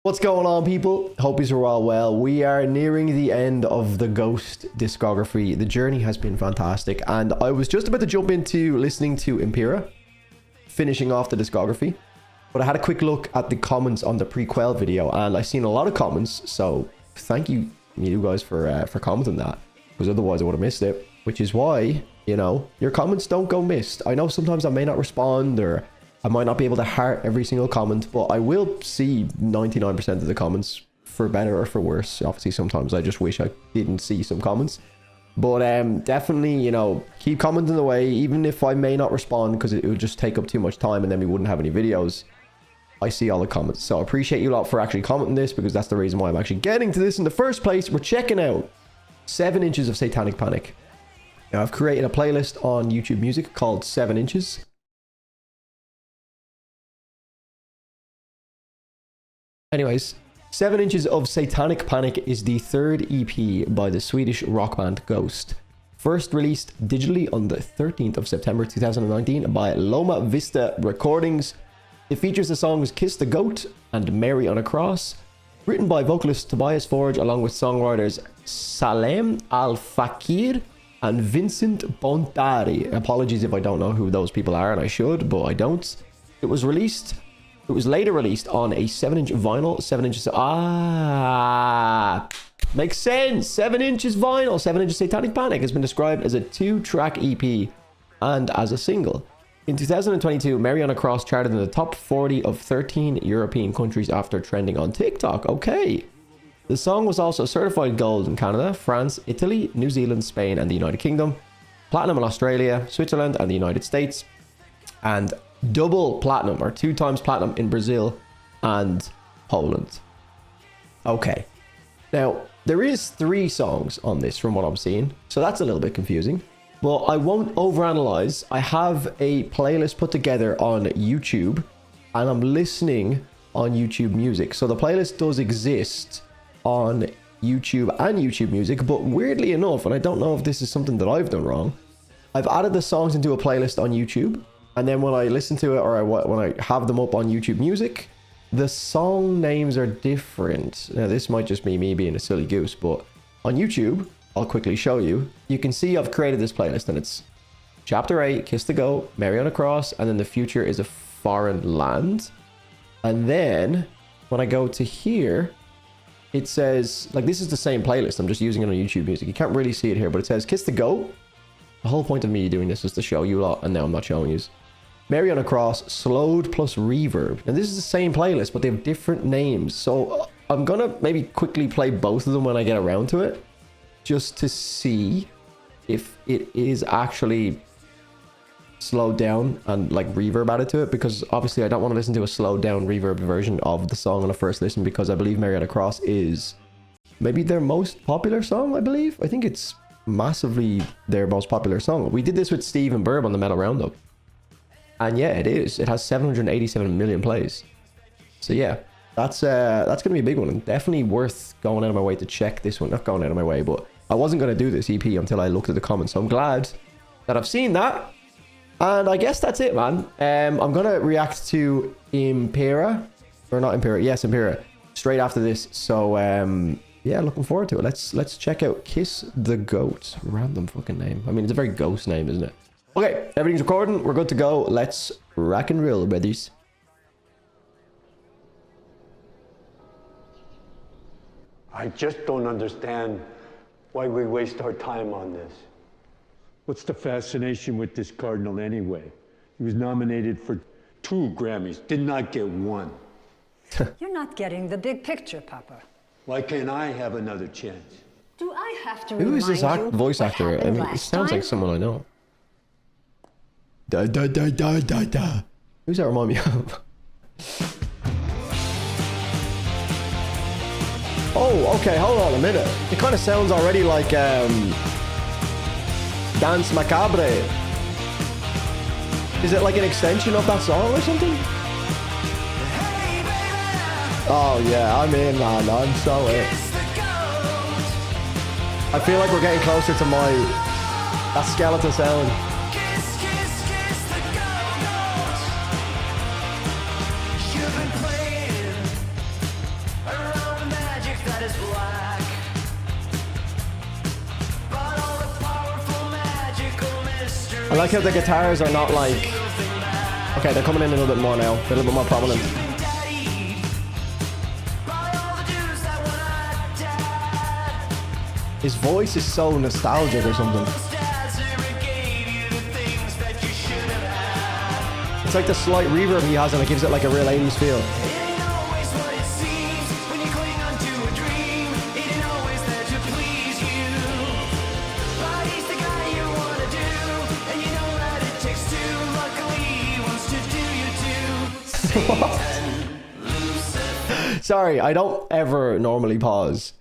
What's going on, people? Hope you're all well. We are nearing the end of the Ghost discography. The journey has been fantastic, and I was just about to jump into listening to Impera, finishing off the discography, but I had a quick look at the comments on the prequel video, and I seen a lot of comments, so thank you guys for commenting that, because otherwise I would have missed it, which is why, you know, your comments don't go missed. I know sometimes I may not respond, or I might not be able to heart every single comment, but I will see 99% of the comments, for better or for worse. Obviously, sometimes I just wish I didn't see some comments. But definitely, you know, keep commenting away, even if I may not respond, because it would just take up too much time and then we wouldn't have any videos. I see all the comments. So I appreciate you a lot for actually commenting this, because that's the reason why I'm actually getting to this in the first place. We're checking out 7 Inches of Satanic Panic. Now, I've created a playlist on YouTube Music called 7 Inches. Anyways, 7 Inches of Satanic Panic is the 3rd EP by the Swedish rock band Ghost. First released digitally on the 13th of September 2019 by Loma Vista Recordings. It features the songs Kiss the Goat and Mary on a Cross, written by vocalist Tobias Forge along with songwriters Salem Al-Fakir and Vincent Bontari. Apologies if I don't know who those people are, and I should, but I don't. It was later released on a 7-inch vinyl, 7 inches. Makes sense. 7 inches vinyl, 7 Inches Satanic Panic has been described as a 2-track EP and as a single. In 2022, Mary on a Cross charted in the top 40 of 13 European countries after trending on TikTok. Okay. The song was also certified gold in Canada, France, Italy, New Zealand, Spain, and the United Kingdom, platinum in Australia, Switzerland, and the United States, and double platinum or 2 times platinum in Brazil and Poland. Okay, now there is 3 songs on this from what I'm seeing, so that's a little bit confusing, but I won't overanalyze. I have a playlist put together on YouTube, and I'm listening on YouTube Music, so the playlist does exist on YouTube and YouTube Music, but weirdly enough, and I don't know if this is something that I've done wrong, I've added the songs into a playlist on YouTube. And then when I listen to it, or when I have them up on YouTube Music, the song names are different. Now, this might just be me being a silly goose, but on YouTube, I'll quickly show you. You can see I've created this playlist, and it's Chapter 8, Kiss the Goat, Mary on a Cross, and then The Future is a Foreign Land. And then when I go to here, it says, like, this is the same playlist. I'm just using it on YouTube Music. You can't really see it here, but it says Kiss the Goat. The whole point of me doing this is to show you a lot, and now I'm not showing you. Mary on a Cross, slowed plus reverb. And this is the same playlist, but they have different names. So I'm gonna maybe quickly play both of them when I get around to it, just to see if it is actually slowed down and like reverb added to it, because obviously I don't want to listen to a slowed down reverb version of the song on a first listen, because I believe Mary on a Cross is maybe their most popular song. I think it's massively their most popular song. We did this with Steve and Burb on the Metal Roundup, and yeah, it is. It has 787 million plays. So yeah, that's gonna be a big one, and definitely worth going out of my way to check this one. Not going out of my way, but I wasn't gonna do this EP until I looked at the comments, so I'm glad that I've seen that. And I guess that's it, man. I'm gonna react to Impera, or not Impera, yes, Impera, straight after this. So yeah, looking forward to it. Let's check out Kiss the Goat. Random fucking name. I mean, it's a very ghost name, isn't it? Okay, everything's recording. We're good to go. Let's rock and roll, brothers. I just don't understand why we waste our time on this. What's the fascination with this cardinal anyway? He was nominated for 2 Grammys, did not get 1. You're not getting the big picture, Papa. Why can't I have another chance? Do I have to Who is this voice actor? I mean, it sounds like someone I know. Da da da da da da. Who's that remind me of? Oh, okay, hold on a minute. It kind of sounds already like Dance Macabre. Is it like an extension of that song or something? Oh yeah, I'm in, man. I'm so in. I feel like we're getting closer to that skeleton sound. I like how the guitars are not like... Okay, they're coming in a little bit more now. They're a little bit more prominent. His voice is so nostalgic or something. It's like the slight reverb he has and it gives it like a real 80s feel. Sorry, I don't ever normally pause.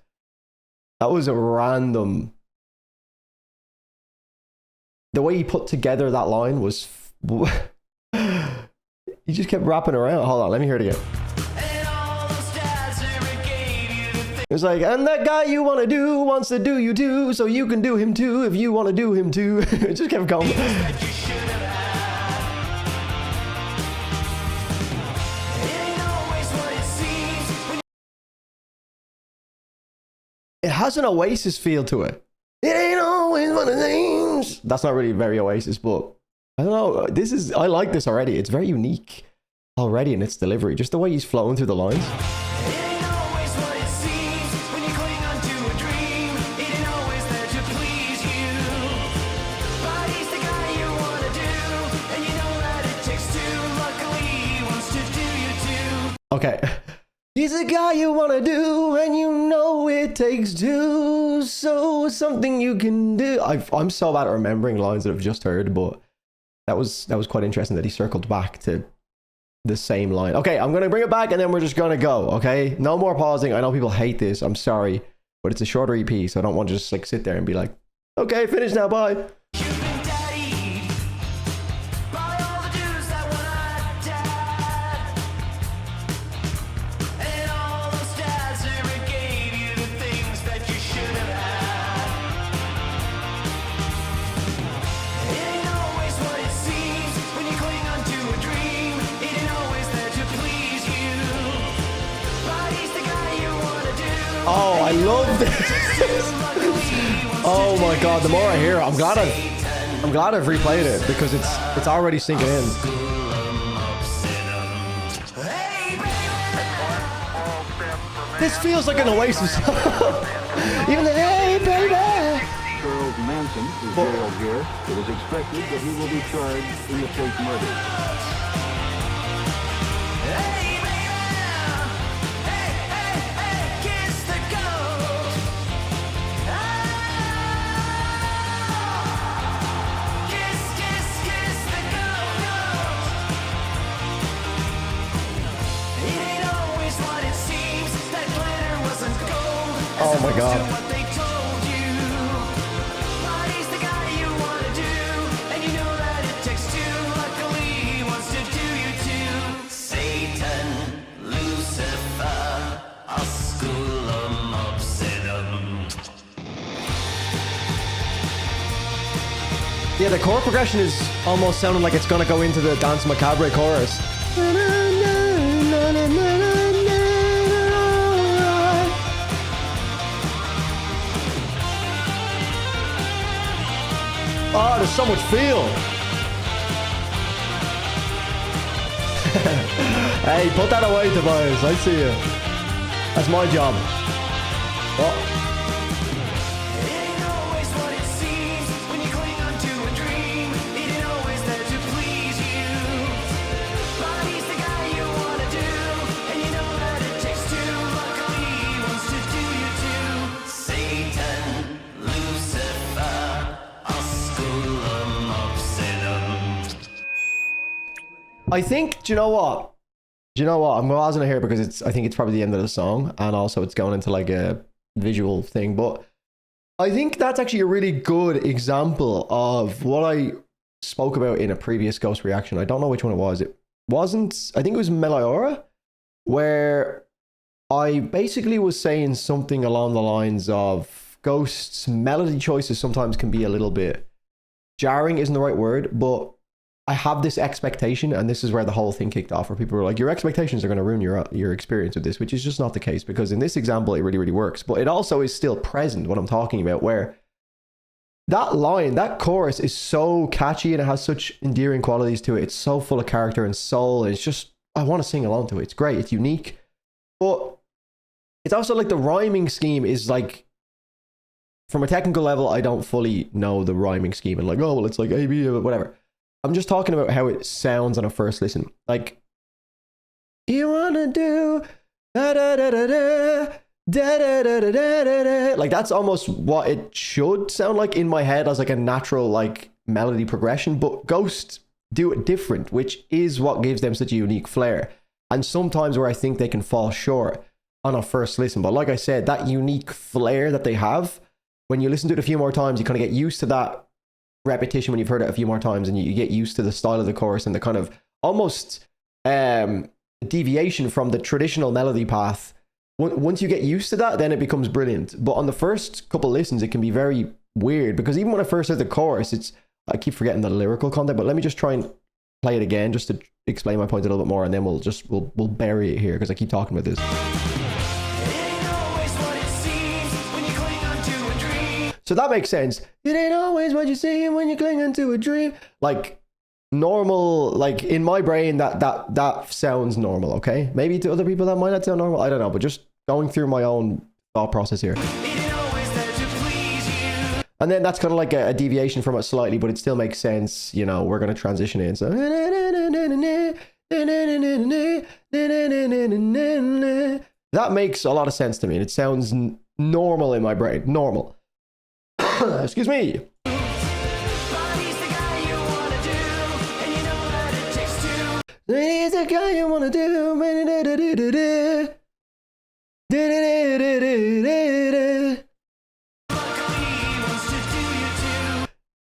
That was a random... The way he put together that line was... He just kept rapping around. Hold on, let me hear it again. It was like, and that guy you want to do wants to do you too, so you can do him too if you want to do him too. It just kept going. It has an Oasis feel to it. It ain't always one of the things. That's not really very Oasis, but I don't know. I like this already. It's very unique already in its delivery. Just the way he's flowing through the lines. Okay. He's a guy you want to do, and you know it takes two, so something you can do. I'm so bad at remembering lines that I've just heard, but that was quite interesting that he circled back to the same line. Okay, I'm going to bring it back, and then we're just going to go, okay? No more pausing. I know people hate this. I'm sorry, but it's a shorter EP, so I don't want to just like sit there and be like, okay, finish now, bye. Oh, I love this. Oh my god, the more I hear it, I'm glad I've replayed it because it's already sinking in. This feels like an Oasis song. Even the hey baby. Charles Manson is jailed here. It is expected that he will be charged in the fake murder. Oh my god. Satan, Lucifer, Osculum Obsidium. Yeah, the chord progression is almost sounding like it's gonna go into the Dance Macabre chorus. Oh, there's so much feel. Hey, put that away, Tobias. I see you. That's my job. Oh. I think, do you know what? I'm pausing it here because I think it's probably the end of the song, and also it's going into like a visual thing, but I think that's actually a really good example of what I spoke about in a previous Ghost reaction. I don't know which one it was. It wasn't, I think it was Meliora, where I basically was saying something along the lines of Ghost's melody choices sometimes can be a little bit jarring, isn't the right word, but I have this expectation, and this is where the whole thing kicked off, where people were like, your expectations are going to ruin your experience with this, which is just not the case, because in this example, it really, really works. But it also is still present, what I'm talking about, where that line, that chorus is so catchy and it has such endearing qualities to it. It's so full of character and soul. It's just, I want to sing along to it. It's great. It's unique. But it's also like the rhyming scheme is like, from a technical level, I don't fully know the rhyming scheme and like, oh, well, it's like A, B, whatever. I'm just talking about how it sounds on a first listen. Like, you want to do da da da da da. Da, da, da, da, da, da, da. Like that's almost what it should sound like in my head as like a natural like melody progression, but Ghost do it different, which is what gives them such a unique flair. And sometimes where I think they can fall short on a first listen. But like I said, that unique flair that they have, when you listen to it a few more times, you kind of get used to that repetition when you've heard it a few more times, and you get used to the style of the chorus and the kind of almost deviation from the traditional melody path. Once you get used to that, then it becomes brilliant. But on the first couple listens, it can be very weird, because even when I first heard the chorus, I keep forgetting the lyrical content. But let me just try and play it again just to explain my point a little bit more, and then we'll bury it here because I keep talking about this. So that makes sense. It ain't always what you see when you cling into a dream. Like normal, like in my brain, that sounds normal. Okay, maybe to other people that might not sound normal. I don't know, but just going through my own thought process here. And then that's kind of like a deviation from it slightly, but it still makes sense. You know, we're going to transition in. So that makes a lot of sense to me. And it sounds normal in my brain. Normal. Excuse me. He's the guy you want to do.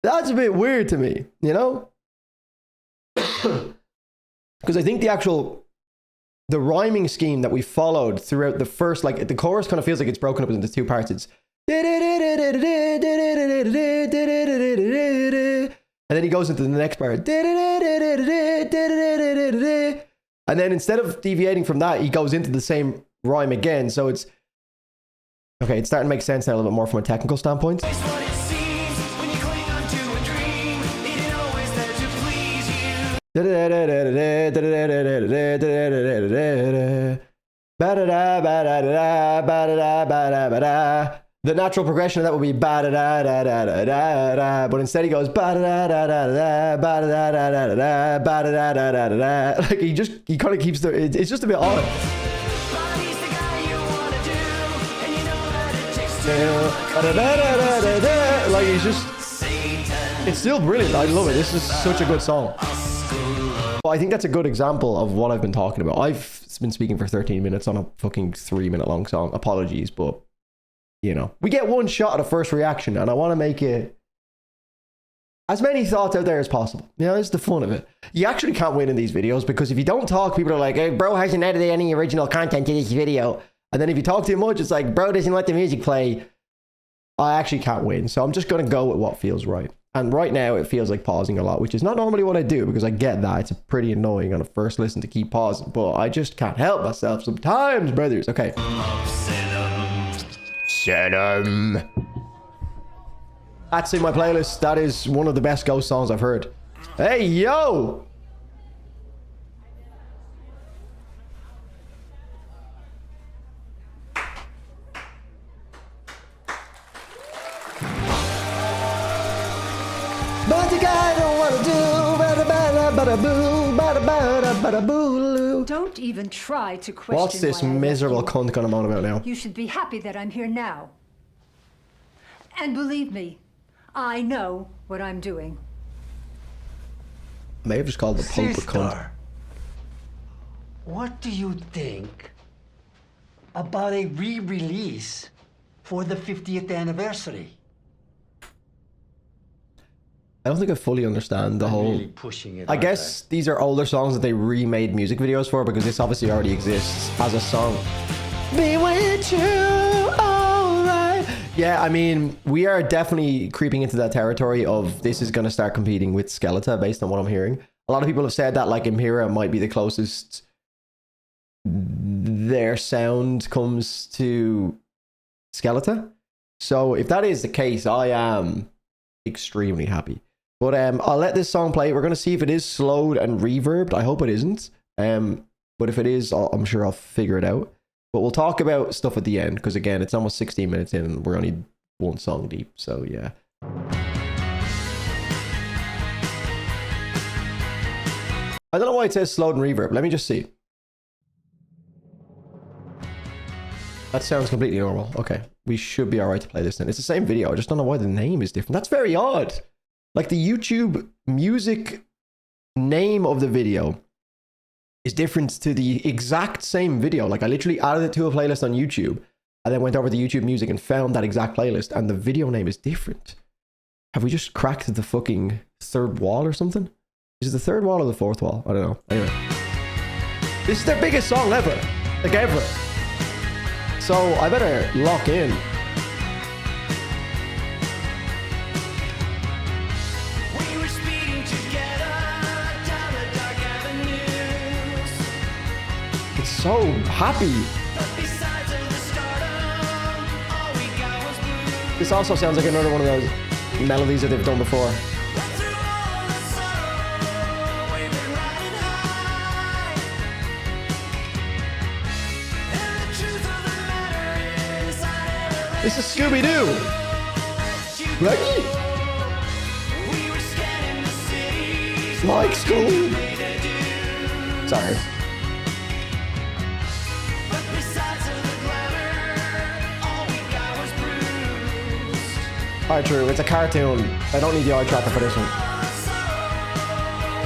That's a bit weird to me, you know? Because I think the rhyming scheme that we followed throughout the first, like the chorus kind of feels like it's broken up into two parts. It's and then he goes into the next part. And then instead of deviating from that, he goes into the same rhyme again. So it's okay, it's starting to make sense now a little bit more from a technical standpoint. The natural progression of that would be ba da da da da da da da, but instead he goes ba da da da da da ba da da da da da ba da da da da da. Like he kind of keeps it's just a bit odd. Like he's just, it's still brilliant. I love it. This is such a good song. Well, I think that's a good example of what I've been talking about. I've been speaking for 13 minutes on a fucking 3-minute long song. Apologies, but you know, we get one shot at a first reaction, and I want to make it as many thoughts out there as possible. You know, it's the fun of it. You actually can't win in these videos, because if you don't talk, people are like, hey, bro hasn't added any original content to this video. And then if you talk too much, it's like, bro doesn't let the music play. I actually can't win. So I'm just going to go with what feels right. And right now it feels like pausing a lot, which is not normally what I do, because I get that. It's pretty annoying on a first listen to keep pausing, but I just can't help myself sometimes, brothers. Okay. That's in my playlist. That is one of the best Ghost songs I've heard. Hey, yo! But the guy don't want to do Don't even try to question. What's this why I miserable left you. cunt gonna moan about now? You should be happy that I'm here now. And believe me, I know what I'm doing. I may have just called the Pope a cunt. Sister, what do you think about a re-release for the 50th anniversary? I don't think I fully understand the whole... Really pushing it, I guess these are older songs that they remade music videos for, because this obviously already exists as a song. Be with you, alright. Yeah, I mean, we are definitely creeping into that territory of this is going to start competing with Skeletor based on what I'm hearing. A lot of people have said that like Impera might be the closest their sound comes to Skeletor. So if that is the case, I am extremely happy. But I'll let this song play. We're going to see if it is slowed and reverbed. I hope it isn't. But if it is, I'm sure I'll figure it out. But we'll talk about stuff at the end, because again, it's almost 16 minutes in and we're only one song deep. So yeah. I don't know why it says slowed and reverb. Let me just see. That sounds completely normal. Okay. We should be alright to play this then. It's the same video. I just don't know why the name is different. That's very odd. Like the YouTube music name of the video is different to the exact same video. Like I literally added it to a playlist on YouTube and then went over to YouTube Music and found that exact playlist and the video name is different. Have we just cracked the fucking third wall or something? Is it the third wall or the fourth wall? I don't know. Anyway. This is their biggest song ever. Like ever. So I better lock in. We were speeding together down the dark avenues. It's so happy. But besides of the stardom, all we got was blues. This also sounds like another one of those melodies that they've done before. And through all the sorrow, we've been riding high. And the truth of the matter is, I never let This is Scooby-Doo. you Right? go. We were scanning the city. Like school. Sorry. But besides of the glamour, all we got was bruised. Alright, true. It's a cartoon. I don't need the eye tracker for this one.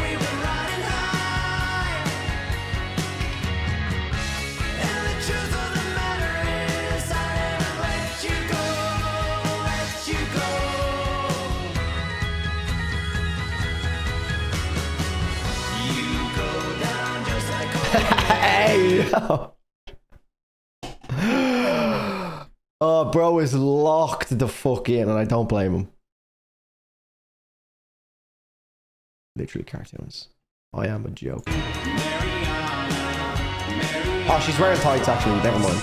We've been riding high. And the truth of the matter is, I never let you go, let you go. You go down just like Hey! Oh, bro is locked the fuck in and I don't blame him. Literally cartoons. I am a joke. Oh, she's wearing tights actually. Never mind.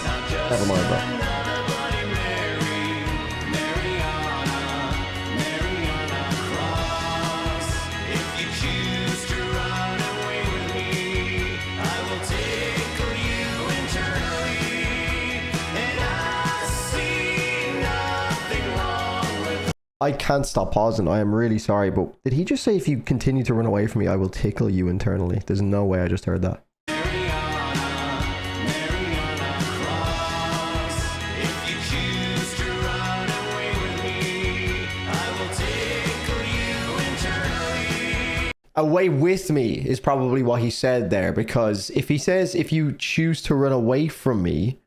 Never mind, bro. If you choose to run away with me, I will tickle you internally, and I see nothing wrong with. I can't stop pausing. I am really sorry, but did he just say if you continue to run away from me, I will tickle you internally? There's no way I just heard that. If you choose to run away with me, I will tickle you internally. Away with me is probably what he said there, because if he says if you choose to run away from me,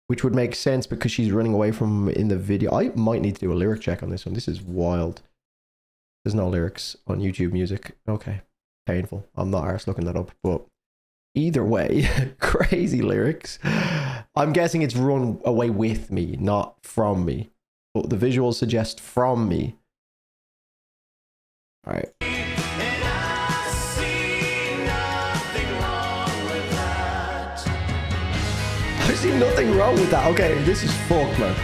which would make sense because she's running away from him in the video. I might need to do a lyric check on this one. This is wild. There's no lyrics on YouTube Music. Okay. Painful. I'm not arse looking that up, but either way, crazy lyrics. I'm guessing it's run away with me, not from me. But the visuals suggest from me. All right. And I see nothing wrong with that. I see nothing wrong with that. Okay, this is fucked, man.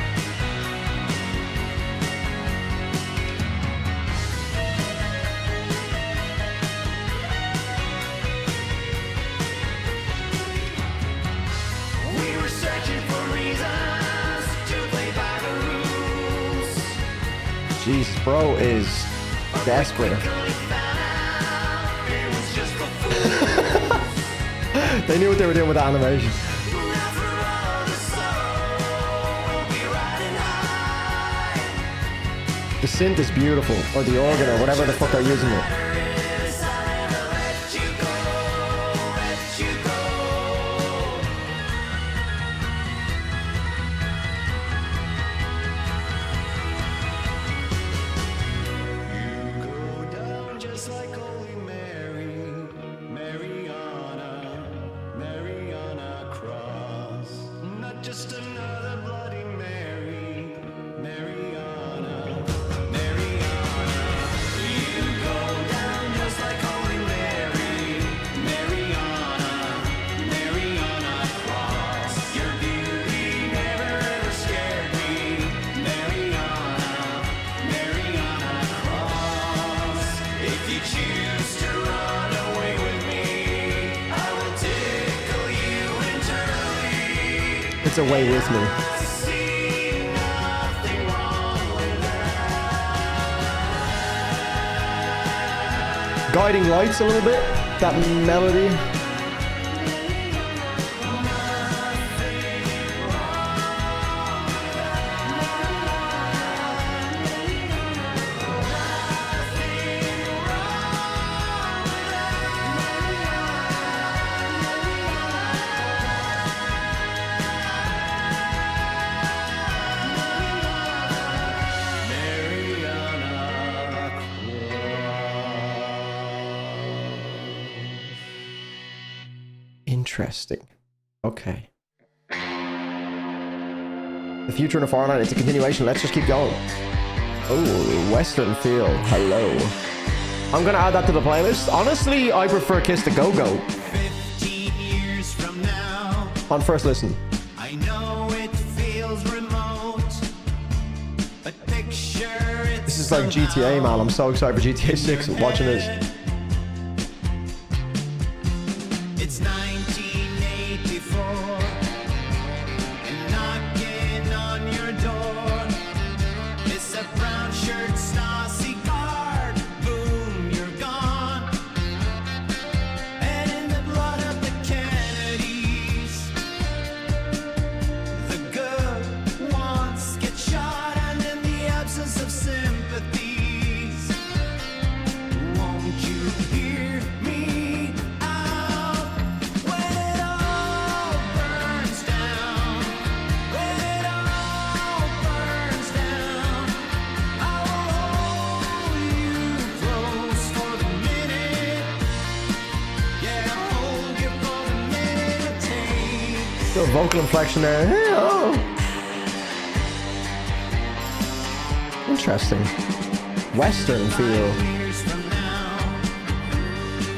We were searching for reasons to play by the rules. Jesus, bro is desperate. Quickly found out it was just a fool. They knew what they were doing with the animation. Now for all the sorrow, we'll be riding high. The synth is beautiful, or the organ, or whatever the fuck they're using it. Is I never let you go, let you go. You go down just like Holy Mary, Mariana, Mariana Cross. Not just another Bloody Mary, Mariana, Mariana. You go down just like Holy Mary, Mariana, Mariana Cross. Your beauty never ever scared me, Mariana, Mariana It's away with me. Guiding Lights a little bit, that melody. Interesting. Okay. The Future in a Foreign Land. It's a continuation. Let's just keep going. Oh, Western feel. Hello. I'm gonna add that to the playlist. Honestly, I prefer Kiss the Go-Go 15 years from now, on first listen. I know it feels remote, but picture it. This is like GTA, man. I'm so excited for GTA 6 watching this. It's 1984, and knocking on your door. It's a brown shirt, Stasi card. Boom, you're gone. And in the blood of the Kennedys, the good ones get shot, and in the absence of sympathies, won't you hear me out when it all burns down? When it all burns down, I will hold you close for the minute. Yeah, I'll hold you for the minute it takes. Little vocal inflection there. Hey, oh. Interesting. Western feel. Years from now,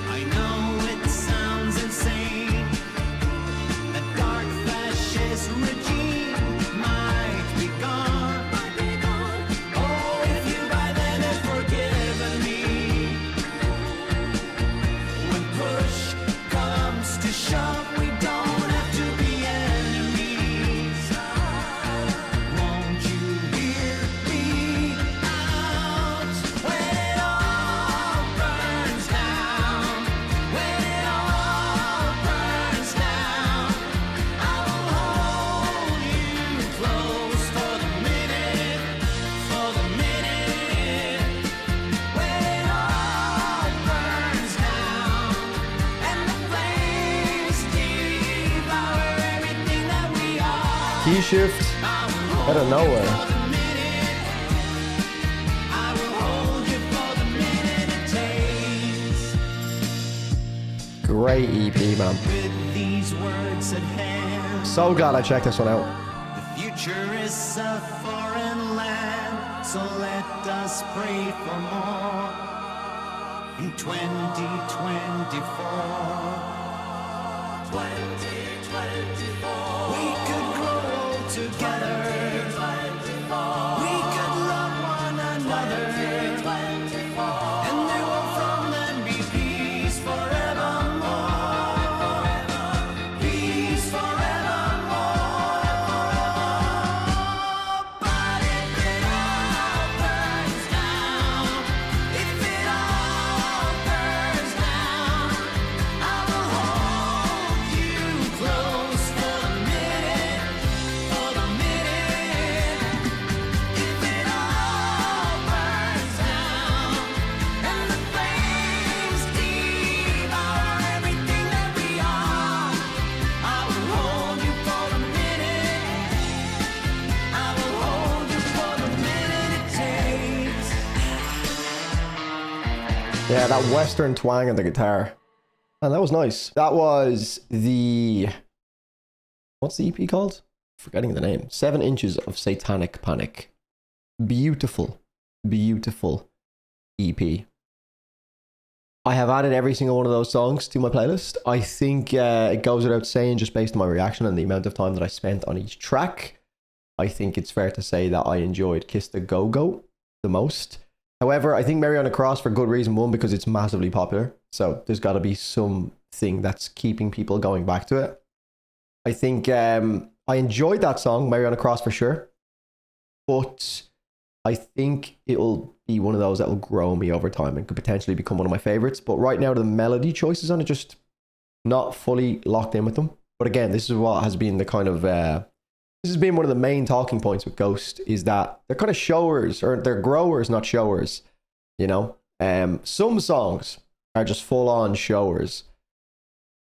I know it sounds insane. A dark fascist regime might be gone. Oh, if you by then have forgiven me. When push comes to shove, we don't have to be enemies. Won't you hear me out when it all burns down? When it all burns down, I will hold you close for the minute. When it all burns down, and the flames devour everything that we are. Key shift out of nowhere. I will hold you for the minute it takes. Great EP, man. With these words at hand, So glad I checked this one out. the future is a foreign land, so let us pray for more. In 2024, we could grow together. We could love one another. And there will from them be peace forevermore. Peace forevermore. But if it all burns down, if it all burns down, I will hold you close for the minute. If it all burns down, and the flames devour everything that we are, I will hold you for the minute. I will hold you for the minute it takes. Yeah, that Western twang on the guitar. And that was nice. That was the... What's the EP called? Forgetting the name. 7 Inches of Satanic Panic. Beautiful, beautiful EP. I have added every single one of those songs to my playlist. I think it goes without saying, just based on my reaction and the amount of time that I spent on each track, I think it's fair to say that I enjoyed Kiss the Go-Go the most. However, I think Mary on a Cross for good reason. One, because it's massively popular. So there's got to be something that's keeping people going back to it. I think I enjoyed that song, Mary on a Cross, for sure. But I think it'll be one of those that will grow on me over time and could potentially become one of my favorites. But right now, the melody choices on it, just not fully locked in with them. But again, this is what has been the kind of this has been one of the main talking points with Ghost, is that they're kind of showers, or they're growers, not showers. You know, some songs are just full on showers,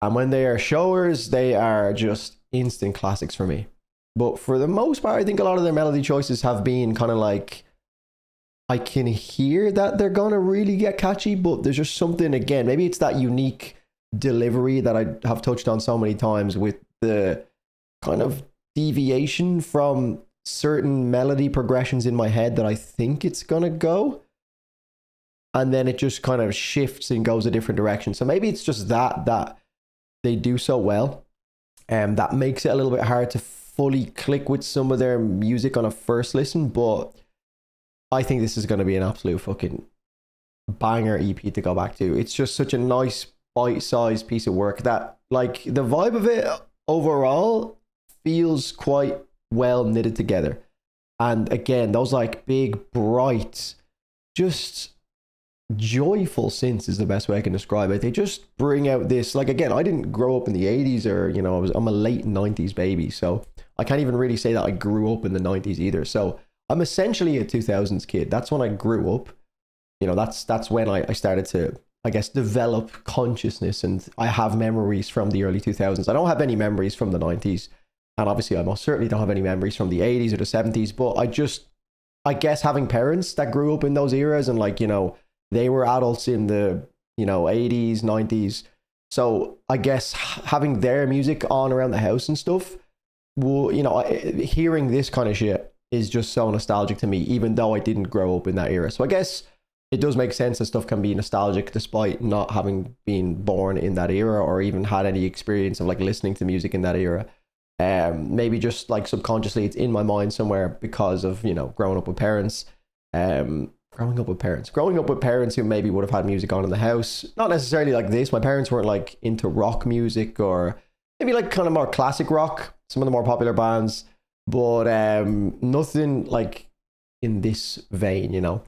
and when they are showers, they are just instant classics for me. But for the most part, I think a lot of their melody choices have been kind of like, I can hear that they're gonna really get catchy, but there's just something, again, maybe it's that unique delivery that I have touched on so many times, with the kind of deviation from certain melody progressions in my head that I think it's gonna go, and then it just kind of shifts and goes a different direction. So maybe it's just that they do so well, and that makes it a little bit hard to fully click with some of their music on a first listen. But I think this is going to be an absolute fucking banger EP to go back to. It's just such a nice bite-sized piece of work that, like, the vibe of it overall feels quite well knitted together. And again, those like big, bright, just joyful synths is the best way I can describe it. They just bring out this, like, again, I didn't grow up in the 80s, or, you know, I'm a late 90s baby, so I can't even really say that I grew up in the 90s either. So I'm essentially a 2000s kid. That's when I grew up. You know, that's when I started to, I guess, develop consciousness, and I have memories from the early 2000s. I don't have any memories from the 90s, and obviously I most certainly don't have any memories from the 80s or the 70s, but I guess having parents that grew up in those eras, and, like, you know, they were adults in the, you know, 80s, 90s. So I guess having their music on around the house and stuff, well, you know, hearing this kind of shit is just so nostalgic to me, even though I didn't grow up in that era. So I guess it does make sense that stuff can be nostalgic despite not having been born in that era, or even had any experience of, like, listening to music in that era. Maybe just, like, subconsciously it's in my mind somewhere because of, you know, growing up with parents. Growing up with parents who maybe would have had music on in the house. Not necessarily like this. My parents weren't, like, into rock music, or maybe, like, kind of more classic rock, some of the more popular bands, but nothing like in this vein, you know.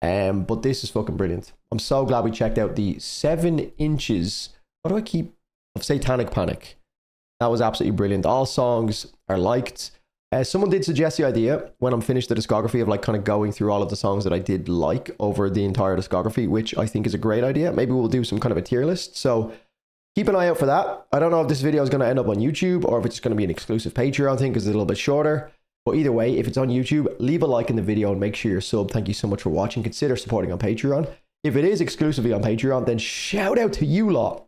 But this is fucking brilliant. I'm so glad we checked out the 7 inches. What do I keep of Satanic Panic? That was absolutely brilliant. All songs are liked. Someone did suggest the idea when I'm finished the discography of, like, kind of going through all of the songs that I did like over the entire discography, which I think is a great idea. Maybe we'll do some kind of a tier list. So keep an eye out for that. I don't know if this video is going to end up on YouTube, or if it's going to be an exclusive Patreon thing because it's a little bit shorter. But either way, if it's on YouTube, leave a like in the video and make sure you're subbed. Thank you so much for watching. Consider supporting on Patreon. If it is exclusively on Patreon, then shout out to you lot.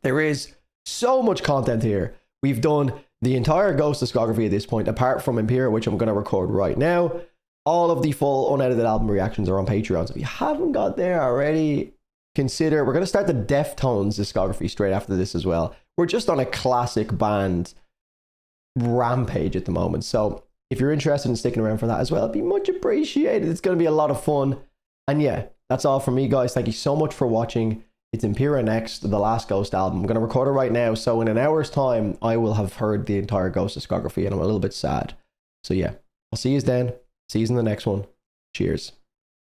There is so much content here. We've done the entire Ghost discography at this point, apart from Imperial, which I'm going to record right now. All of the full unedited album reactions are on Patreon. So if you haven't got there already, consider. We're going to start the Deftones discography straight after this as well. We're just on a classic band rampage at the moment. So if you're interested in sticking around for that as well, it'd be much appreciated. It's going to be a lot of fun. And yeah, that's all from me, guys. Thank you so much for watching. It's Impera next, the last Ghost album. I'm going to record it right now, so in an hour's time, I will have heard the entire Ghost discography, and I'm a little bit sad. So yeah, I'll see you then. See you in the next one. Cheers.